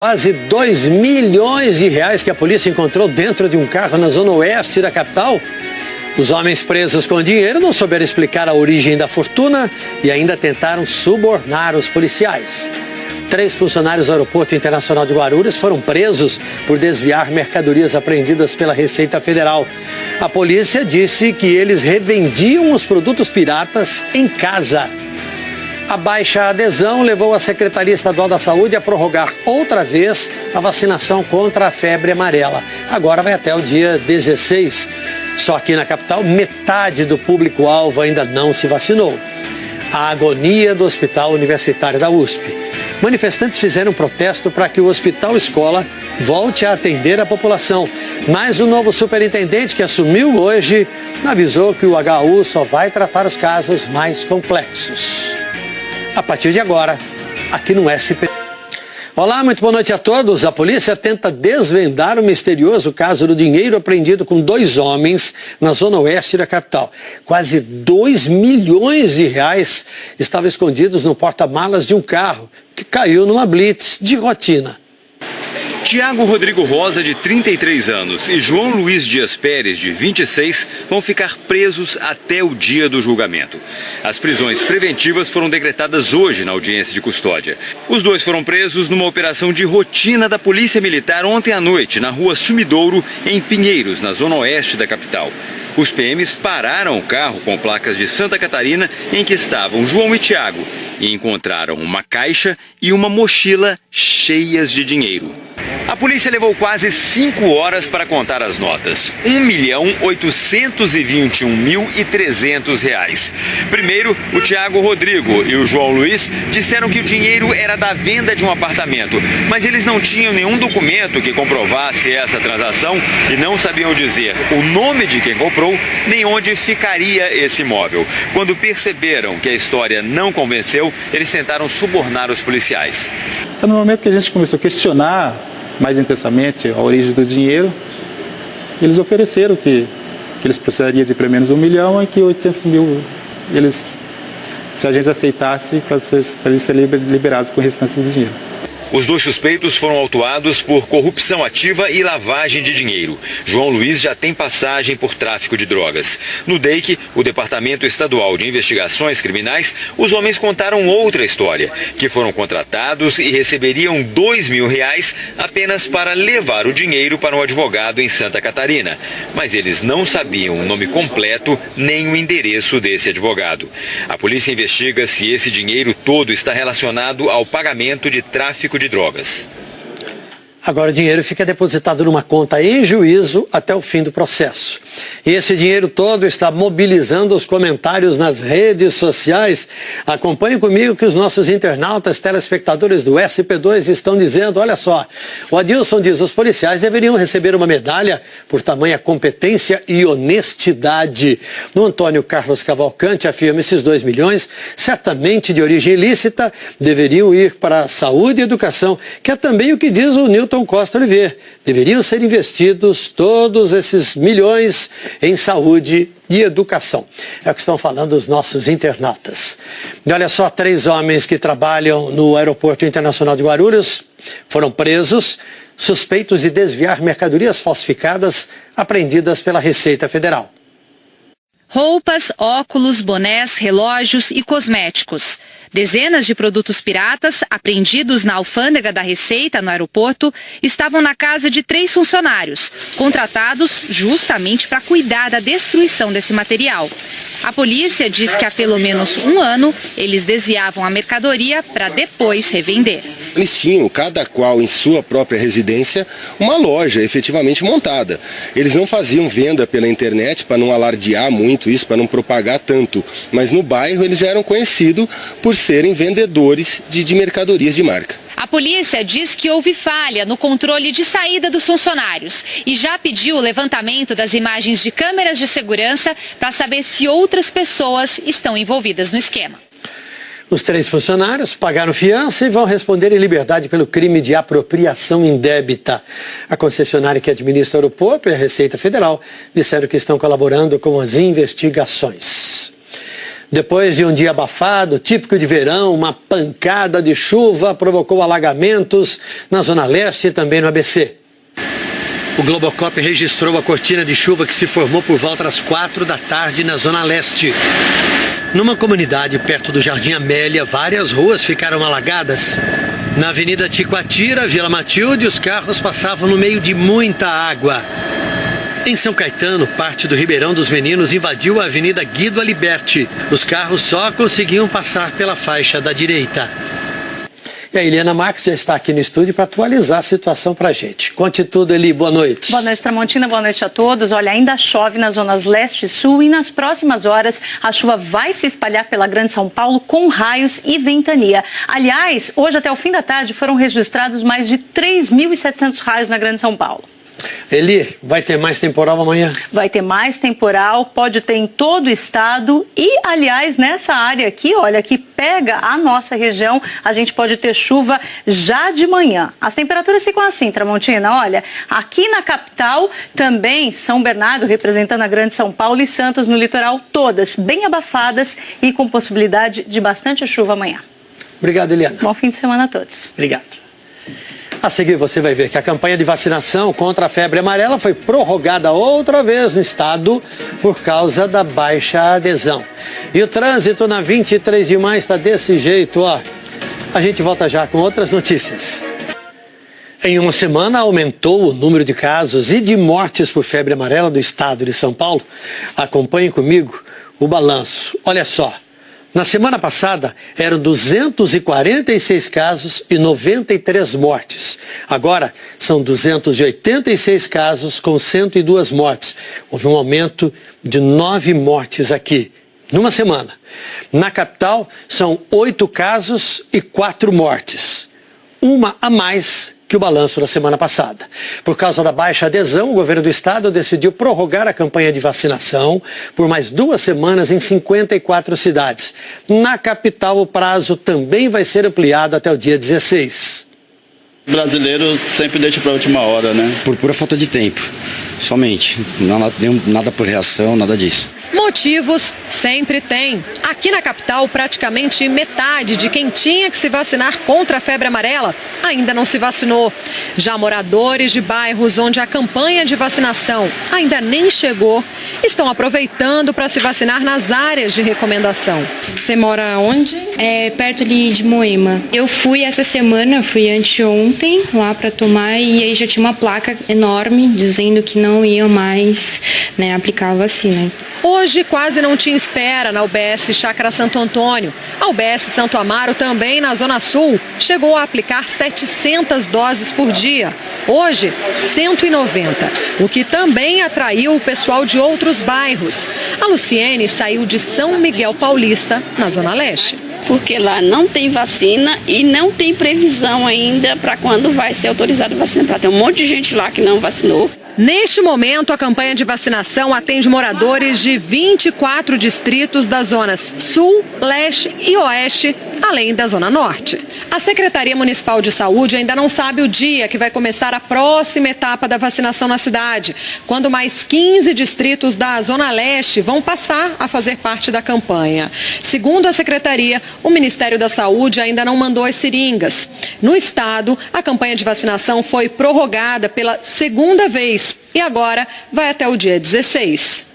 Quase 2 milhões de reais que a polícia encontrou dentro de um carro na zona oeste da capital. Os homens presos com dinheiro não souberam explicar a origem da fortuna e ainda tentaram subornar os policiais. 3 funcionários do Aeroporto Internacional de Guarulhos foram presos por desviar mercadorias apreendidas pela Receita Federal. A polícia disse que eles revendiam os produtos piratas em casa. A baixa adesão levou a Secretaria Estadual da Saúde a prorrogar outra vez a vacinação contra a febre amarela. Agora vai até o dia 16. Só aqui na capital, metade do público-alvo ainda não se vacinou. A agonia do Hospital Universitário da USP. Manifestantes fizeram protesto para que o Hospital Escola volte a atender a população. Mas o novo superintendente que assumiu hoje avisou que o HU só vai tratar os casos mais complexos. A partir de agora, aqui no SP. Olá, muito boa noite a todos. A polícia tenta desvendar o misterioso caso do dinheiro apreendido com 2 homens na zona oeste da capital. Quase 2 milhões de reais estavam escondidos no porta-malas de um carro que caiu numa blitz de rotina. Tiago Rodrigo Rosa, de 33 anos, e João Luiz Dias Pérez, de 26, vão ficar presos até o dia do julgamento. As prisões preventivas foram decretadas hoje na audiência de custódia. Os 2 foram presos numa operação de rotina da Polícia Militar ontem à noite, na rua Sumidouro, em Pinheiros, na zona oeste da capital. Os PMs pararam o carro com placas de Santa Catarina em que estavam João e Tiago e encontraram uma caixa e uma mochila cheias de dinheiro. A polícia levou quase 5 horas para contar as notas. R$1.821.300. Primeiro, o Tiago Rodrigo e o João Luiz disseram que o dinheiro era da venda de um apartamento, mas eles não tinham nenhum documento que comprovasse essa transação e não sabiam dizer o nome de quem comprou nem onde ficaria esse imóvel. Quando perceberam que a história não convenceu, eles tentaram subornar os policiais. No momento que a gente começou a questionar mais intensamente a origem do dinheiro, eles ofereceram que eles precisariam de pelo menos 1 milhão e que 800 mil, se a gente aceitasse, para eles serem liberados com o restante do dinheiro. Os 2 suspeitos foram autuados por corrupção ativa e lavagem de dinheiro. João Luiz já tem passagem por tráfico de drogas. No DEIC, o Departamento Estadual de Investigações Criminais, os homens contaram outra história, que foram contratados e receberiam R$2 mil apenas para levar o dinheiro para um advogado em Santa Catarina. Mas eles não sabiam o nome completo nem o endereço desse advogado. A polícia investiga se esse dinheiro todo está relacionado ao pagamento de tráfico de drogas. Agora o dinheiro fica depositado numa conta em juízo até o fim do processo. E esse dinheiro todo está mobilizando os comentários nas redes sociais. Acompanhe comigo que os nossos internautas, telespectadores do SP2 estão dizendo, olha só, o Adilson diz, os policiais deveriam receber uma medalha por tamanha competência e honestidade. No Antônio Carlos Cavalcante afirma, esses 2 milhões, certamente de origem ilícita, deveriam ir para a saúde e educação, que é também o que diz o Newton Costa Oliveira. Deveriam ser investidos todos esses milhões em saúde e educação. É o que estão falando os nossos internautas. E olha só, 3 homens que trabalham no Aeroporto Internacional de Guarulhos foram presos, suspeitos de desviar mercadorias falsificadas apreendidas pela Receita Federal. Roupas, óculos, bonés, relógios e cosméticos. Dezenas de produtos piratas, apreendidos na alfândega da Receita no aeroporto, estavam na casa de 3 funcionários, contratados justamente para cuidar da destruição desse material. A polícia diz que há pelo menos 1 ano eles desviavam a mercadoria para depois revender. Eles tinham, cada qual em sua própria residência, uma loja efetivamente montada. Eles não faziam venda pela internet para não alardear muito isso, para não propagar tanto. Mas no bairro eles já eram conhecidos por serem vendedores de mercadorias de marca. A polícia diz que houve falha no controle de saída dos funcionários e já pediu o levantamento das imagens de câmeras de segurança para saber se outras pessoas estão envolvidas no esquema. Os 3 funcionários pagaram fiança e vão responder em liberdade pelo crime de apropriação indébita. A concessionária que administra o aeroporto e a Receita Federal disseram que estão colaborando com as investigações. Depois de um dia abafado, típico de verão, uma pancada de chuva provocou alagamentos na Zona Leste e também no ABC. O Globocop registrou a cortina de chuva que se formou por volta das 4 da tarde na Zona Leste. Numa comunidade perto do Jardim Amélia, várias ruas ficaram alagadas. Na Avenida Ticoatira, Vila Matilde, os carros passavam no meio de muita água. Em São Caetano, parte do Ribeirão dos Meninos invadiu a Avenida Guido Aliberti. Os carros só conseguiam passar pela faixa da direita. E a Eliana Marques já está aqui no estúdio para atualizar a situação para a gente. Conte tudo, Eli. Boa noite. Boa noite, Tramontina. Boa noite a todos. Olha, ainda chove nas zonas leste e sul e nas próximas horas a chuva vai se espalhar pela Grande São Paulo com raios e ventania. Aliás, hoje até o fim da tarde foram registrados mais de 3.700 raios na Grande São Paulo. Eli, vai ter mais temporal amanhã? Vai ter mais temporal, pode ter em todo o estado e, aliás, nessa área aqui, olha, que pega a nossa região, a gente pode ter chuva já de manhã. As temperaturas ficam assim, Tramontina, olha, aqui na capital também São Bernardo, representando a Grande São Paulo, e Santos no litoral, todas bem abafadas e com possibilidade de bastante chuva amanhã. Obrigado, Eliana. Bom fim de semana a todos. Obrigado. A seguir você vai ver que a campanha de vacinação contra a febre amarela foi prorrogada outra vez no estado por causa da baixa adesão. E o trânsito na 23 de maio está desse jeito, ó. A gente volta já com outras notícias. Em uma semana aumentou o número de casos e de mortes por febre amarela do estado de São Paulo. Acompanhe comigo o balanço. Olha só. Na semana passada, eram 246 casos e 93 mortes. Agora, são 286 casos com 102 mortes. Houve um aumento de 9 mortes aqui, numa semana. Na capital, são 8 casos e 4 mortes. Uma a mais que o balanço da semana passada. Por causa da baixa adesão, o governo do estado decidiu prorrogar a campanha de vacinação por mais 2 semanas em 54 cidades. Na capital, o prazo também vai ser ampliado até o dia 16. O brasileiro sempre deixa para a última hora, né? Por pura falta de tempo, somente. Nada por reação, nada disso. Motivos sempre tem. Aqui na capital, praticamente metade de quem tinha que se vacinar contra a febre amarela ainda não se vacinou. Já moradores de bairros onde a campanha de vacinação ainda nem chegou, estão aproveitando para se vacinar nas áreas de recomendação. Você mora onde? Perto ali de Moema. Eu fui essa semana, fui anteontem lá para tomar e aí já tinha uma placa enorme dizendo que não iam mais, aplicar a vacina. Hoje quase não tinha espera na UBS Chácara Santo Antônio. A UBS Santo Amaro, também na Zona Sul, chegou a aplicar 700 doses por dia. Hoje, 190, o que também atraiu o pessoal de outros bairros. A Luciene saiu de São Miguel Paulista, na Zona Leste. Porque lá não tem vacina e não tem previsão ainda para quando vai ser autorizada a vacina. Tem um monte de gente lá que não vacinou. Neste momento, a campanha de vacinação atende moradores de 24 distritos das zonas Sul, Leste e Oeste, além da Zona Norte. A Secretaria Municipal de Saúde ainda não sabe o dia que vai começar a próxima etapa da vacinação na cidade, quando mais 15 distritos da Zona Leste vão passar a fazer parte da campanha. Segundo a Secretaria, o Ministério da Saúde ainda não mandou as seringas. No estado, a campanha de vacinação foi prorrogada pela segunda vez e agora vai até o dia 16.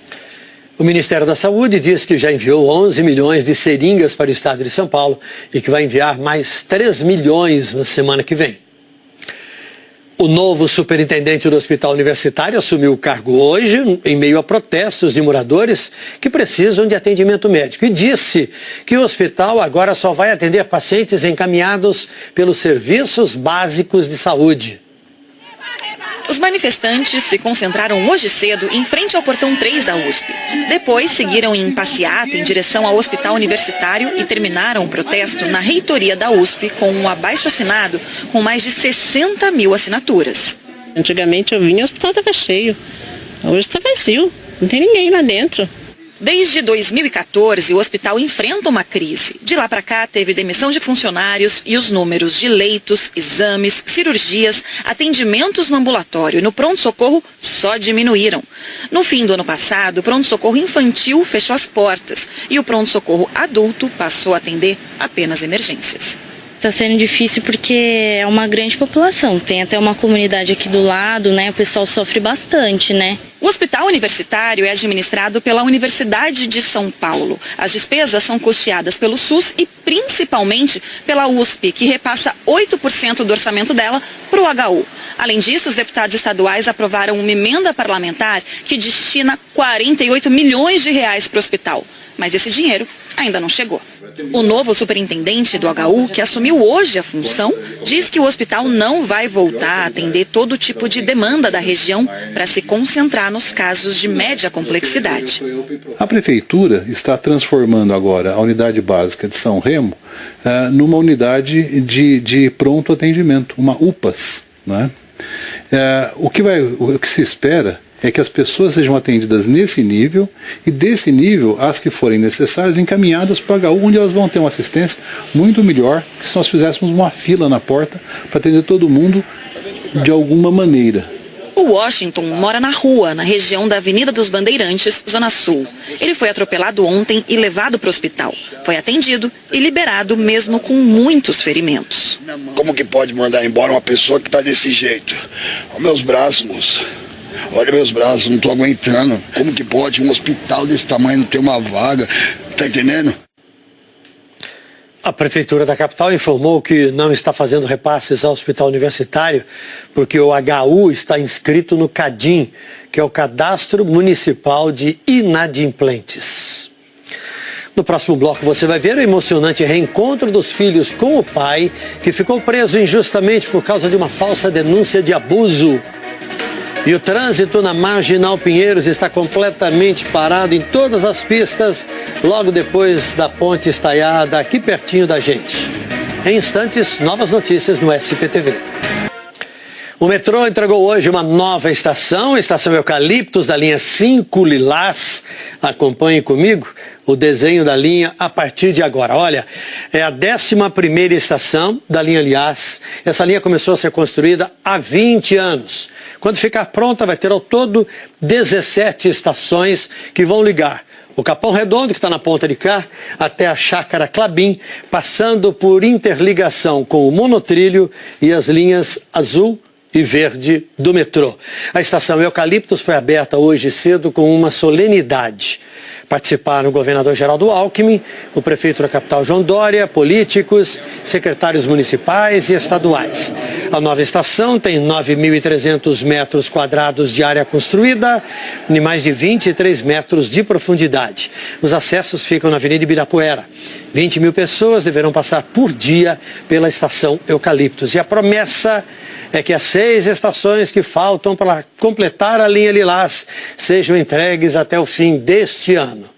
O Ministério da Saúde diz que já enviou 11 milhões de seringas para o estado de São Paulo e que vai enviar mais 3 milhões na semana que vem. O novo superintendente do Hospital Universitário assumiu o cargo hoje, em meio a protestos de moradores que precisam de atendimento médico, e disse que o hospital agora só vai atender pacientes encaminhados pelos serviços básicos de saúde. Os manifestantes se concentraram hoje cedo em frente ao portão 3 da USP. Depois seguiram em passeata em direção ao Hospital Universitário e terminaram o protesto na reitoria da USP com um abaixo-assinado com mais de 60 mil assinaturas. Antigamente eu vinha e o hospital estava cheio. Hoje está vazio, não tem ninguém lá dentro. Desde 2014, o hospital enfrenta uma crise. De lá para cá, teve demissão de funcionários e os números de leitos, exames, cirurgias, atendimentos no ambulatório e no pronto-socorro só diminuíram. No fim do ano passado, o pronto-socorro infantil fechou as portas e o pronto-socorro adulto passou a atender apenas emergências. Está sendo difícil porque é uma grande população, tem até uma comunidade aqui do lado, né? O pessoal sofre bastante, né? O hospital universitário é administrado pela Universidade de São Paulo. As despesas são custeadas pelo SUS e principalmente pela USP, que repassa 8% do orçamento dela para o HU. Além disso, os deputados estaduais aprovaram uma emenda parlamentar que destina 48 milhões de reais para o hospital. Mas esse dinheiro ainda não chegou. O novo superintendente do HU, que assumiu hoje a função, diz que o hospital não vai voltar a atender todo tipo de demanda da região para se concentrar nos casos de média complexidade. A prefeitura está transformando agora a unidade básica de São Remo numa unidade de pronto atendimento, uma UPAS, né? O que se espera é que as pessoas sejam atendidas nesse nível e desse nível, as que forem necessárias, encaminhadas para o HU, onde elas vão ter uma assistência muito melhor que se nós fizéssemos uma fila na porta para atender todo mundo de alguma maneira. O Washington mora na rua, na região da Avenida dos Bandeirantes, Zona Sul. Ele foi atropelado ontem e levado para o hospital. Foi atendido e liberado mesmo com muitos ferimentos. Como que pode mandar embora uma pessoa que está desse jeito? Olha meus braços, moço. Olha meus braços, não estou aguentando. Como que pode um hospital desse tamanho não ter uma vaga? Tá entendendo? A Prefeitura da capital informou que não está fazendo repasses ao hospital universitário porque o HU está inscrito no CADIM, que é o Cadastro Municipal de Inadimplentes. No próximo bloco você vai ver o emocionante reencontro dos filhos com o pai, que ficou preso injustamente por causa de uma falsa denúncia de abuso. E o trânsito na Marginal Pinheiros está completamente parado em todas as pistas, logo depois da ponte estaiada aqui pertinho da gente. Em instantes, novas notícias no SPTV. O metrô entregou hoje uma nova estação, a Estação Eucaliptos, da linha 5 Lilás. Acompanhe comigo o desenho da linha a partir de agora. Olha, é a 11ª estação da linha Lilás. Essa linha começou a ser construída há 20 anos. Quando ficar pronta, vai ter ao todo 17 estações que vão ligar o Capão Redondo, que está na ponta de cá, até a Chácara Clabim, passando por interligação com o monotrilho e as linhas azul e verde do metrô. A estação Eucaliptos foi aberta hoje cedo com uma solenidade. Participaram o governador Geraldo Alckmin, o prefeito da capital João Dória, políticos, secretários municipais e estaduais. A nova estação tem 9.300 metros quadrados de área construída e mais de 23 metros de profundidade. Os acessos ficam na Avenida Ibirapuera. 20 mil pessoas deverão passar por dia pela estação Eucaliptos. E a promessa é que as 6 estações que faltam para completar a linha Lilás sejam entregues até o fim deste ano.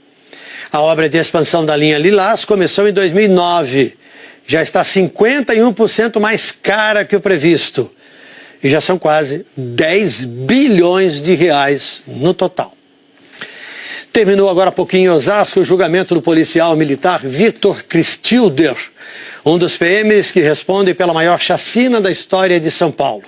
A obra de expansão da linha Lilás começou em 2009. Já está 51% mais cara que o previsto. E já são quase 10 bilhões de reais no total. Terminou agora há pouquinho em Osasco o julgamento do policial militar Vitor Cristilder, um dos PMs que respondem pela maior chacina da história de São Paulo.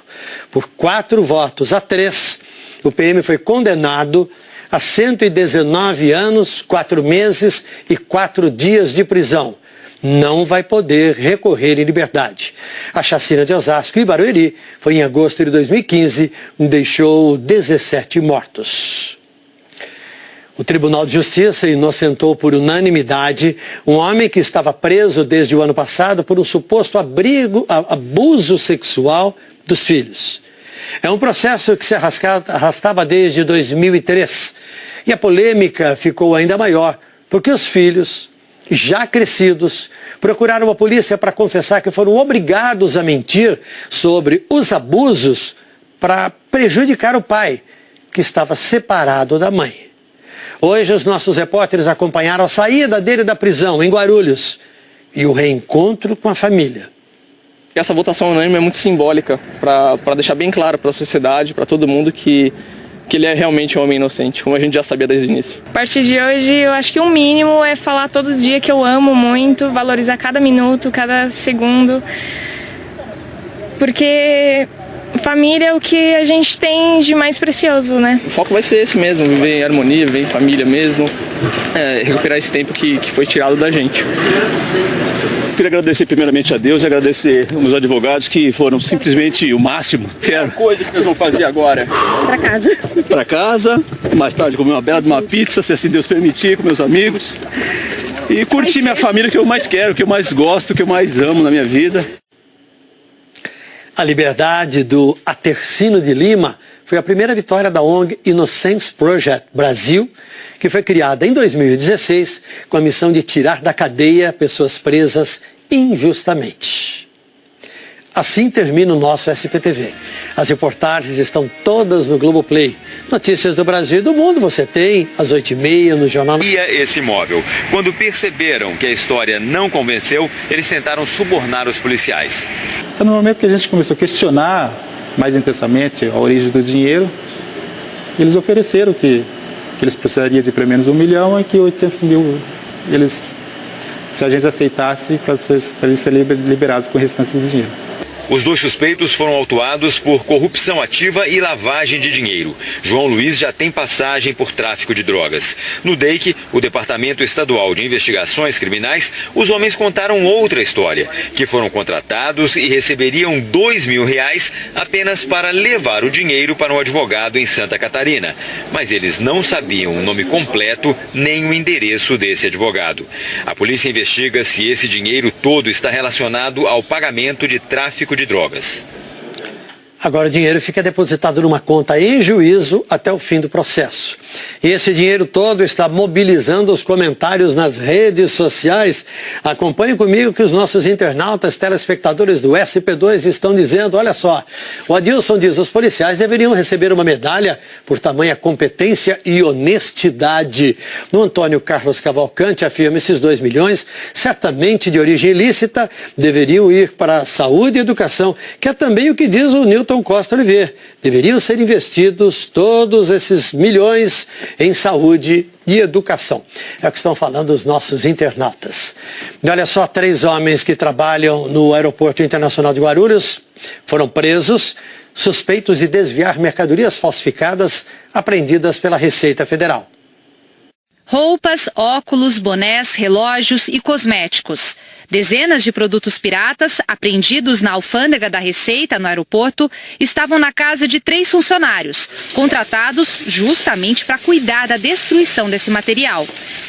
Por 4 votos a 3, o PM foi condenado a 119 anos, 4 meses e 4 dias de prisão. Não vai poder recorrer em liberdade. A chacina de Osasco e Barueri foi em agosto de 2015, deixou 17 mortos. O Tribunal de Justiça inocentou por unanimidade um homem que estava preso desde o ano passado por um suposto abuso sexual dos filhos. É um processo que se arrastava desde 2003 e a polêmica ficou ainda maior porque os filhos, já crescidos, procuraram a polícia para confessar que foram obrigados a mentir sobre os abusos para prejudicar o pai, que estava separado da mãe. Hoje os nossos repórteres acompanharam a saída dele da prisão em Guarulhos e o reencontro com a família. Essa votação unânime é muito simbólica para deixar bem claro para a sociedade, para todo mundo que que ele é realmente um homem inocente, como a gente já sabia desde o início. A partir de hoje, eu acho que o mínimo é falar todo dia que eu amo muito, valorizar cada minuto, cada segundo, porque família é o que a gente tem de mais precioso, né? O foco vai ser esse mesmo, viver em harmonia, viver em família mesmo, recuperar esse tempo que foi tirado da gente. Queria agradecer primeiramente a Deus e agradecer aos advogados que foram simplesmente o máximo. A coisa que nós vamos fazer agora? Pra casa. Para casa, mais tarde comer uma bela de uma pizza, se assim Deus permitir, com meus amigos. E curtir minha família, que eu mais quero, que eu mais gosto, que eu mais amo na minha vida. A liberdade do Atercino de Lima foi a primeira vitória da ONG Innocence Project Brasil, que foi criada em 2016 com a missão de tirar da cadeia pessoas presas injustamente. Assim termina o nosso SPTV. As reportagens estão todas no Globoplay. Notícias do Brasil e do mundo você tem às 8h30 no Jornal. Esse imóvel. Quando perceberam que a história não convenceu, eles tentaram subornar os policiais. No momento que a gente começou a questionar mais intensamente a origem do dinheiro, eles ofereceram que eles precisariam de pelo menos 1 milhão e que 800 mil, se a gente aceitasse, para eles serem liberados com o restante do dinheiro. Os 2 suspeitos foram autuados por corrupção ativa e lavagem de dinheiro. João Luiz já tem passagem por tráfico de drogas. No DEIC, o Departamento Estadual de Investigações Criminais, os homens contaram outra história, que foram contratados e receberiam R$2.000 apenas para levar o dinheiro para um advogado em Santa Catarina. Mas eles não sabiam o nome completo nem o endereço desse advogado. A polícia investiga se esse dinheiro todo está relacionado ao pagamento de tráfico de drogas. Agora o dinheiro fica depositado numa conta em juízo até o fim do processo. E esse dinheiro todo está mobilizando os comentários nas redes sociais. Acompanhe comigo que os nossos internautas, telespectadores do SP2 estão dizendo, olha só, o Adilson diz, os policiais deveriam receber uma medalha por tamanha competência e honestidade. O Antônio Carlos Cavalcante afirma, esses 2 milhões, certamente de origem ilícita, deveriam ir para a saúde e educação, que é também o que diz o Nilton Costa Oliveira. Deveriam ser investidos todos esses milhões em saúde e educação. É o que estão falando os nossos internautas. E olha só, 3 homens que trabalham no Aeroporto Internacional de Guarulhos foram presos, suspeitos de desviar mercadorias falsificadas apreendidas pela Receita Federal. Roupas, óculos, bonés, relógios e cosméticos. Dezenas de produtos piratas, apreendidos na alfândega da Receita, no aeroporto, estavam na casa de 3 funcionários, contratados justamente para cuidar da destruição desse material.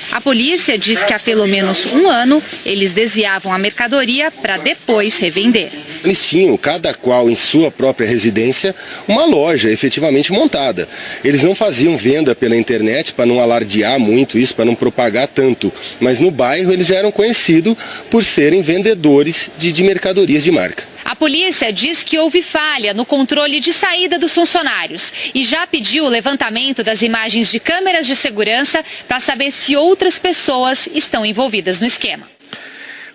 A polícia diz que há pelo menos 1 ano, eles desviavam a mercadoria para depois revender. Eles tinham, cada qual em sua própria residência, uma loja efetivamente montada. Eles não faziam venda pela internet para não alardear muito isso, para não propagar tanto. Mas no bairro eles já eram conhecidos por serem vendedores de mercadorias de marca. A polícia diz que houve falha no controle de saída dos funcionários e já pediu o levantamento das imagens de câmeras de segurança para saber se outras pessoas estão envolvidas no esquema.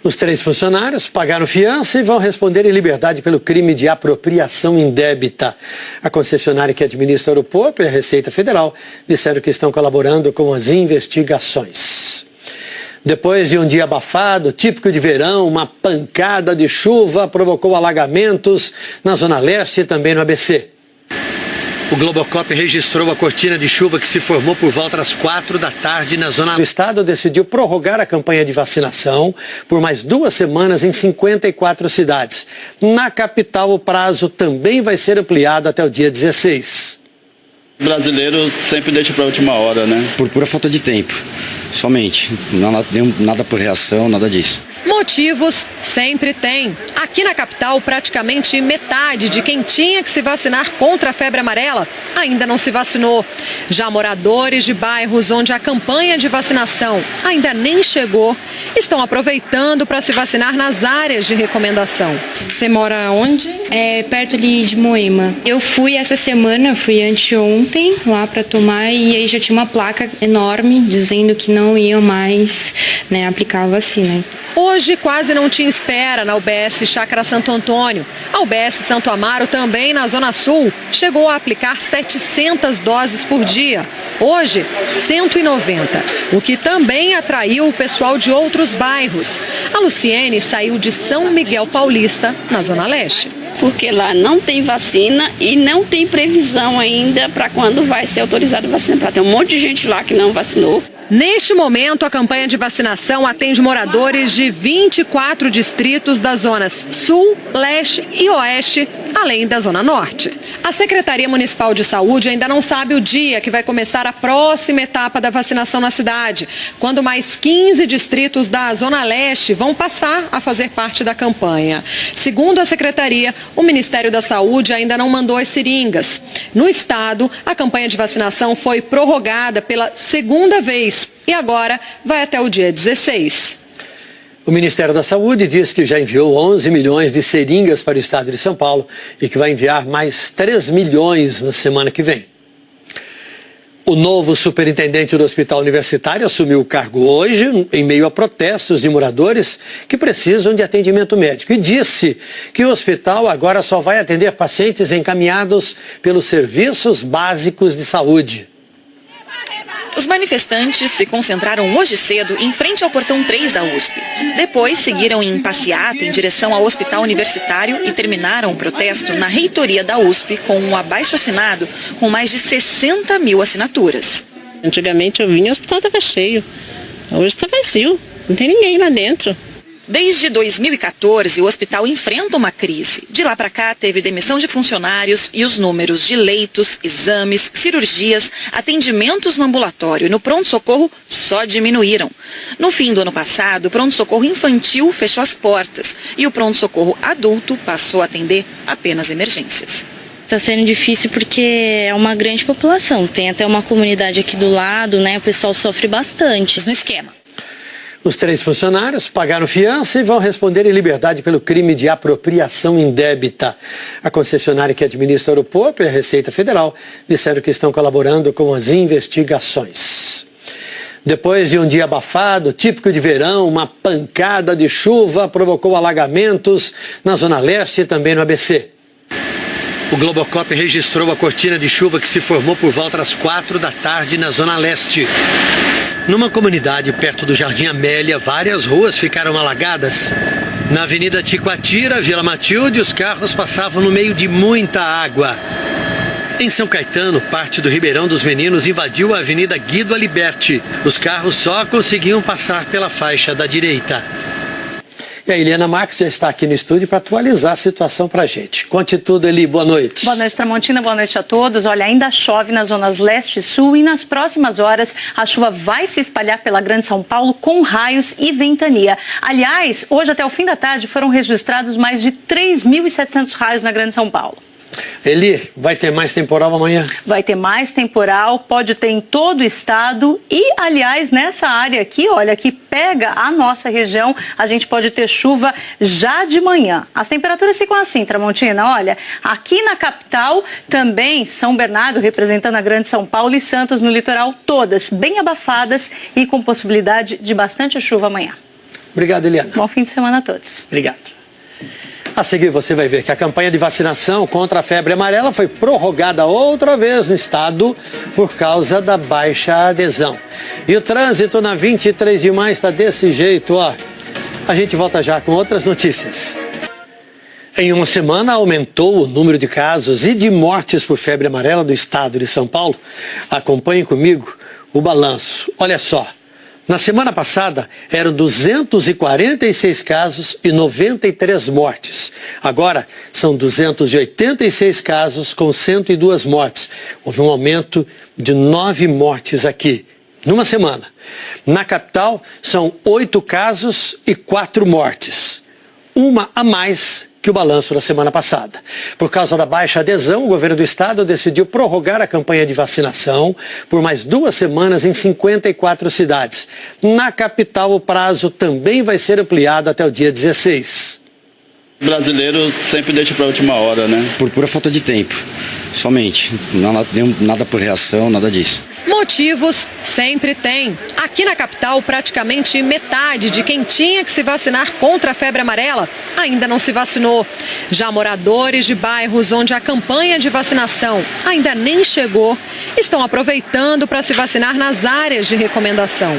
Os 3 funcionários pagaram fiança e vão responder em liberdade pelo crime de apropriação indébita. A concessionária que administra o aeroporto e a Receita Federal disseram que estão colaborando com as investigações. Depois de um dia abafado, típico de verão, uma pancada de chuva provocou alagamentos na Zona Leste e também no ABC. O Globocop registrou a cortina de chuva que se formou por volta das 4 da tarde na zona. O estado decidiu prorrogar a campanha de vacinação por mais 2 semanas em 54 cidades. Na capital, o prazo também vai ser ampliado até o dia 16. O brasileiro sempre deixa para a última hora, né? Por pura falta de tempo, somente. Nada por reação, nada disso. Motivos sempre tem. Aqui na capital, praticamente metade de quem tinha que se vacinar contra a febre amarela ainda não se vacinou. Já moradores de bairros onde a campanha de vacinação ainda nem chegou, estão aproveitando para se vacinar nas áreas de recomendação. Você mora onde? Perto ali de Moema. Eu fui essa semana, fui anteontem lá para tomar e aí já tinha uma placa enorme dizendo que não iam mais, aplicar a vacina. Hoje quase não tinha espera na UBS Chácara Santo Antônio. A UBS Santo Amaro, também na Zona Sul, chegou a aplicar 700 doses por dia. Hoje, 190, o que também atraiu o pessoal de outros bairros. A Luciene saiu de São Miguel Paulista, na Zona Leste. Porque lá não tem vacina e não tem previsão ainda para quando vai ser autorizada a vacina. Tem um monte de gente lá que não vacinou. Neste momento, a campanha de vacinação atende moradores de 24 distritos das zonas Sul, Leste e Oeste, além da Zona Norte. A Secretaria Municipal de Saúde ainda não sabe o dia que vai começar a próxima etapa da vacinação na cidade, quando mais 15 distritos da Zona Leste vão passar a fazer parte da campanha. Segundo a Secretaria, o Ministério da Saúde ainda não mandou as seringas. No estado, a campanha de vacinação foi prorrogada pela segunda vez e agora vai até o dia 16. O Ministério da Saúde diz que já enviou 11 milhões de seringas para o estado de São Paulo e que vai enviar mais 3 milhões na semana que vem. O novo superintendente do Hospital Universitário assumiu o cargo hoje, em meio a protestos de moradores que precisam de atendimento médico. E disse que o hospital agora só vai atender pacientes encaminhados pelos serviços básicos de saúde. Os manifestantes se concentraram hoje cedo em frente ao portão 3 da USP. Depois seguiram em passeata em direção ao Hospital Universitário e terminaram o protesto na reitoria da USP com um abaixo-assinado com mais de 60 mil assinaturas. Antigamente eu vinha e o hospital estava cheio. Hoje está vazio, não tem ninguém lá dentro. Desde 2014, o hospital enfrenta uma crise. De lá para cá, teve demissão de funcionários e os números de leitos, exames, cirurgias, atendimentos no ambulatório e no pronto-socorro só diminuíram. No fim do ano passado, o pronto-socorro infantil fechou as portas e o pronto-socorro adulto passou a atender apenas emergências. Está sendo difícil porque é uma grande população. Tem até uma comunidade aqui do lado, né? O pessoal sofre bastante. No esquema. Os 3 funcionários pagaram fiança e vão responder em liberdade pelo crime de apropriação indébita. A concessionária que administra o aeroporto e a Receita Federal disseram que estão colaborando com as investigações. Depois de um dia abafado, típico de verão, uma pancada de chuva provocou alagamentos na Zona Leste e também no ABC. O Globocop registrou a cortina de chuva que se formou por volta das 4 da tarde na Zona Leste. Numa comunidade perto do Jardim Amélia, várias ruas ficaram alagadas. Na Avenida Ticoatira, Vila Matilde, os carros passavam no meio de muita água. Em São Caetano, parte do Ribeirão dos Meninos invadiu a Avenida Guido Aliberti. Os carros só conseguiam passar pela faixa da direita. E a Eliana Marques já está aqui no estúdio para atualizar a situação para a gente. Conte tudo, Eli. Boa noite. Boa noite, Tramontina. Boa noite a todos. Olha, ainda chove nas zonas leste e sul e nas próximas horas a chuva vai se espalhar pela Grande São Paulo com raios e ventania. Aliás, hoje até o fim da tarde foram registrados mais de 3.700 raios na Grande São Paulo. Eli, vai ter mais temporal amanhã? Vai ter mais temporal, pode ter em todo o estado e, aliás, nessa área aqui, olha, que pega a nossa região, a gente pode ter chuva já de manhã. As temperaturas ficam assim, Tramontina, olha, aqui na capital também São Bernardo, representando a Grande São Paulo e Santos no litoral, todas bem abafadas e com possibilidade de bastante chuva amanhã. Obrigado, Eliana. Bom fim de semana a todos. Obrigado. A seguir você vai ver que a campanha de vacinação contra a febre amarela foi prorrogada outra vez no estado por causa da baixa adesão. E o trânsito na 23 de maio está desse jeito, ó. A gente volta já com outras notícias. Em uma semana aumentou o número de casos e de mortes por febre amarela do estado de São Paulo. Acompanhe comigo o balanço. Olha só. Na semana passada, eram 246 casos e 93 mortes. Agora, são 286 casos com 102 mortes. Houve um aumento de 9 mortes aqui, numa semana. Na capital, são 8 casos e 4 mortes. Uma a mais que o balanço da semana passada. Por causa da baixa adesão, o governo do estado decidiu prorrogar a campanha de vacinação por mais 2 semanas em 54 cidades. Na capital, o prazo também vai ser ampliado até o dia 16. O brasileiro sempre deixa para a última hora, né? Por pura falta de tempo, somente. Nada por reação, nada disso. Motivos sempre tem. Aqui na capital, praticamente metade de quem tinha que se vacinar contra a febre amarela ainda não se vacinou. Já moradores de bairros onde a campanha de vacinação ainda nem chegou, estão aproveitando para se vacinar nas áreas de recomendação.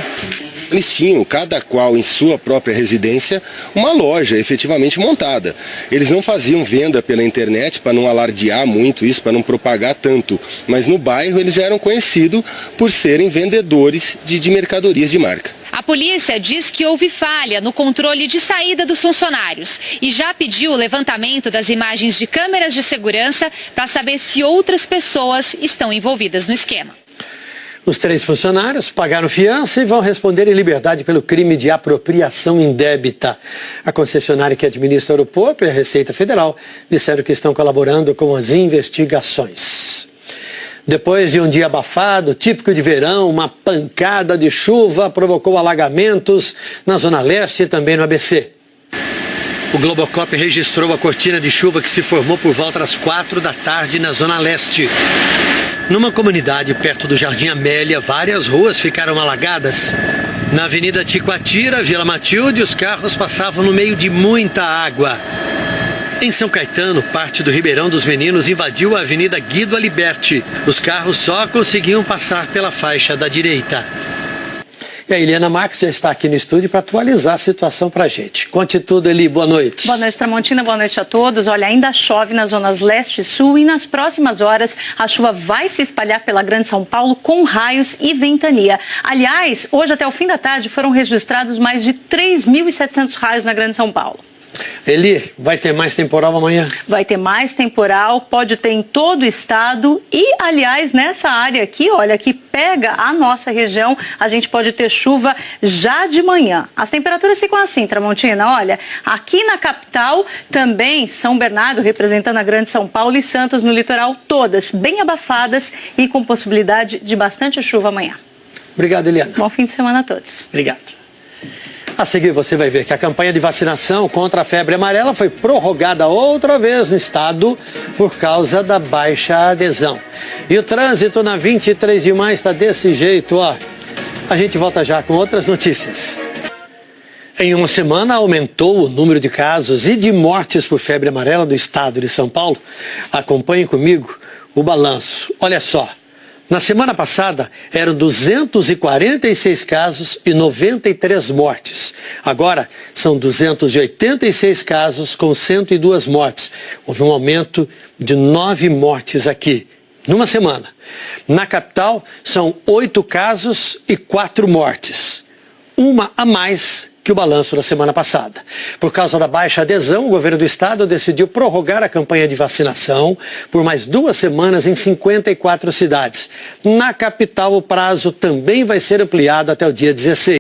Eles tinham, cada qual em sua própria residência, uma loja efetivamente montada. Eles não faziam venda pela internet para não alardear muito isso, para não propagar tanto. Mas no bairro eles já eram conhecidos por serem vendedores de mercadorias de marca. A polícia diz que houve falha no controle de saída dos funcionários e já pediu o levantamento das imagens de câmeras de segurança para saber se outras pessoas estão envolvidas no esquema. Os 3 funcionários pagaram fiança e vão responder em liberdade pelo crime de apropriação indébita. A concessionária que administra o aeroporto e a Receita Federal disseram que estão colaborando com as investigações. Depois de um dia abafado, típico de verão, uma pancada de chuva provocou alagamentos na Zona Leste e também no ABC. O Globocop registrou a cortina de chuva que se formou por volta das 4 da tarde na Zona Leste. Numa comunidade perto do Jardim Amélia, várias ruas ficaram alagadas. Na Avenida Ticoatira, Vila Matilde, os carros passavam no meio de muita água. Em São Caetano, parte do Ribeirão dos Meninos invadiu a Avenida Guido Aliberti. Os carros só conseguiam passar pela faixa da direita. E a Eliana Marques já está aqui no estúdio para atualizar a situação para a gente. Conte tudo, Eli. Boa noite. Boa noite, Tramontina. Boa noite a todos. Olha, ainda chove nas zonas leste e sul e nas próximas horas a chuva vai se espalhar pela Grande São Paulo com raios e ventania. Aliás, hoje até o fim da tarde foram registrados mais de 3.700 raios na Grande São Paulo. Eli, vai ter mais temporal amanhã? Vai ter mais temporal, pode ter em todo o estado e, aliás, nessa área aqui, olha, que pega a nossa região, a gente pode ter chuva já de manhã. As temperaturas ficam assim, Tramontina, olha, aqui na capital também São Bernardo, representando a Grande São Paulo, e Santos no litoral, todas bem abafadas e com possibilidade de bastante chuva amanhã. Obrigado, Eliana. Bom fim de semana a todos. Obrigado. A seguir você vai ver que a campanha de vacinação contra a febre amarela foi prorrogada outra vez no estado por causa da baixa adesão. E o trânsito na 23 de maio está desse jeito, ó. A gente volta já com outras notícias. Em uma semana aumentou o número de casos e de mortes por febre amarela do estado de São Paulo. Acompanhe comigo o balanço. Olha só. Na semana passada, eram 246 casos e 93 mortes. Agora, são 286 casos com 102 mortes. Houve um aumento de 9 mortes aqui, numa semana. Na capital, são 8 casos e 4 mortes. Uma a mais que o balanço da semana passada. Por causa da baixa adesão, o governo do estado decidiu prorrogar a campanha de vacinação por mais 2 semanas em 54 cidades. Na capital, o prazo também vai ser ampliado até o dia 16.